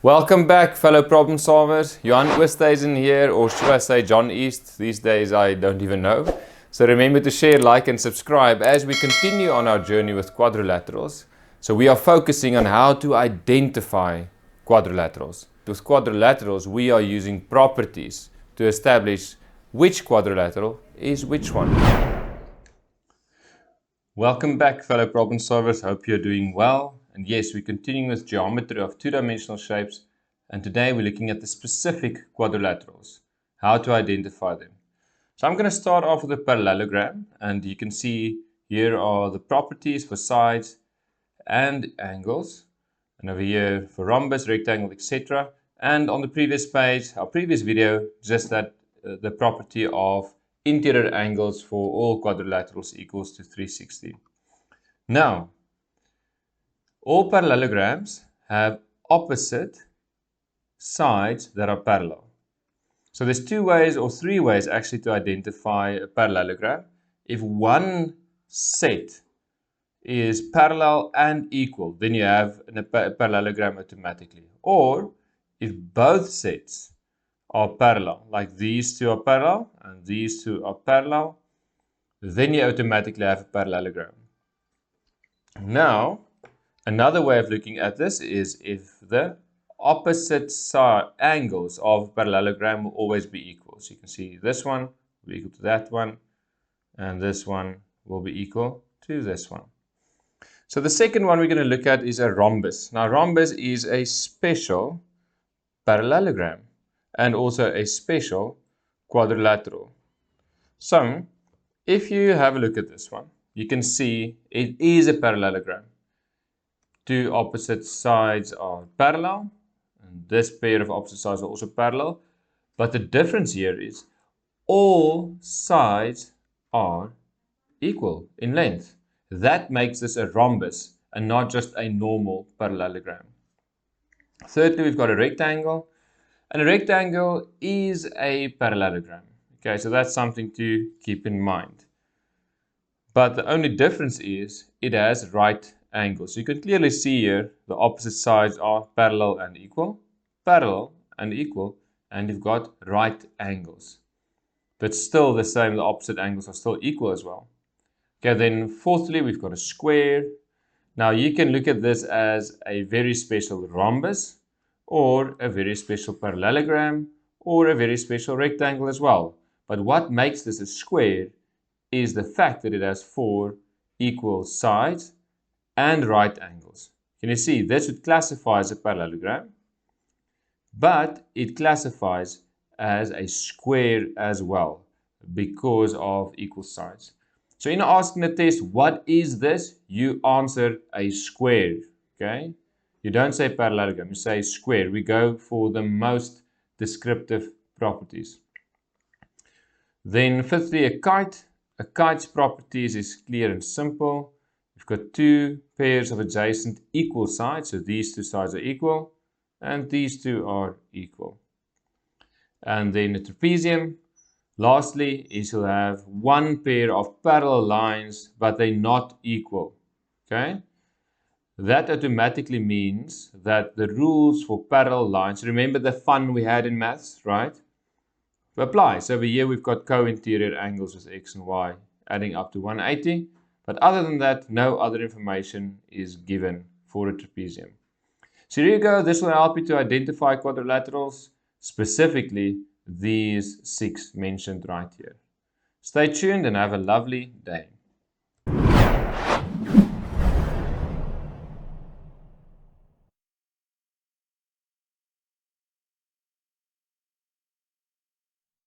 Welcome back, fellow problem solvers. Mr Oosthuizen here, or should I say John East? These days I don't even know. So remember to share, like and subscribe as we continue on our journey with quadrilaterals. So we are focusing on how to identify quadrilaterals. With quadrilaterals we are using properties to establish which quadrilateral is which one. Welcome back, fellow problem solvers. Hope you're doing well. And yes, we're continuing with geometry of two-dimensional shapes, and today we're looking at the specific quadrilaterals, how to identify them. So I'm going to start off with a parallelogram, and you can see here are the properties for sides and angles, and over here for rhombus, rectangle, etc. And on the previous page, our previous video, just that the property of interior angles for all quadrilaterals equals to 360. Now, all parallelograms have opposite sides that are parallel. So there's two ways or three ways actually to identify a parallelogram. If one set is parallel and equal, then you have a parallelogram automatically. Or if both sets are parallel, like these two are parallel and these two are parallel, then you automatically have a parallelogram. Now, another way of looking at this is if the opposite side angles of parallelogram will always be equal. So you can see this one will be equal to that one, and this one will be equal to this one. So the second one we're going to look at is a rhombus. Now, rhombus is a special parallelogram and also a special quadrilateral. So if you have a look at this one, you can see it is a parallelogram. Two opposite sides are parallel, and this pair of opposite sides are also parallel. But the difference here is all sides are equal in length. That makes this a rhombus and not just a normal parallelogram. Thirdly, we've got a rectangle, and a rectangle is a parallelogram. Okay, so that's something to keep in mind. But the only difference is it has right angles. So you can clearly see here the opposite sides are parallel and equal, and you've got right angles. But still the same, the opposite angles are still equal as well. Okay, then fourthly, we've got a square. Now you can look at this as a very special rhombus, or a very special parallelogram, or a very special rectangle as well. But what makes this a square is the fact that it has four equal sides and right angles. Can you see this would classify as a parallelogram, but it classifies as a square as well because of equal sides. So in asking the test, what is this? You answer a square. Okay, you don't say parallelogram, you say square. We go for the most descriptive properties. Then fifthly, a kite. A kite's properties is clear and simple. We've got two pairs of adjacent equal sides, so these two sides are equal, and these two are equal. And then a trapezium, lastly, is you'll have one pair of parallel lines, but they're not equal. Okay? That automatically means that the rules for parallel lines, remember the fun we had in maths, right? Apply. So over here we've got co-interior angles with x and y adding up to 180. But other than that, no other information is given for a trapezium. So here you go. This will help you to identify quadrilaterals, specifically these 6 mentioned right here. Stay tuned and have a lovely day.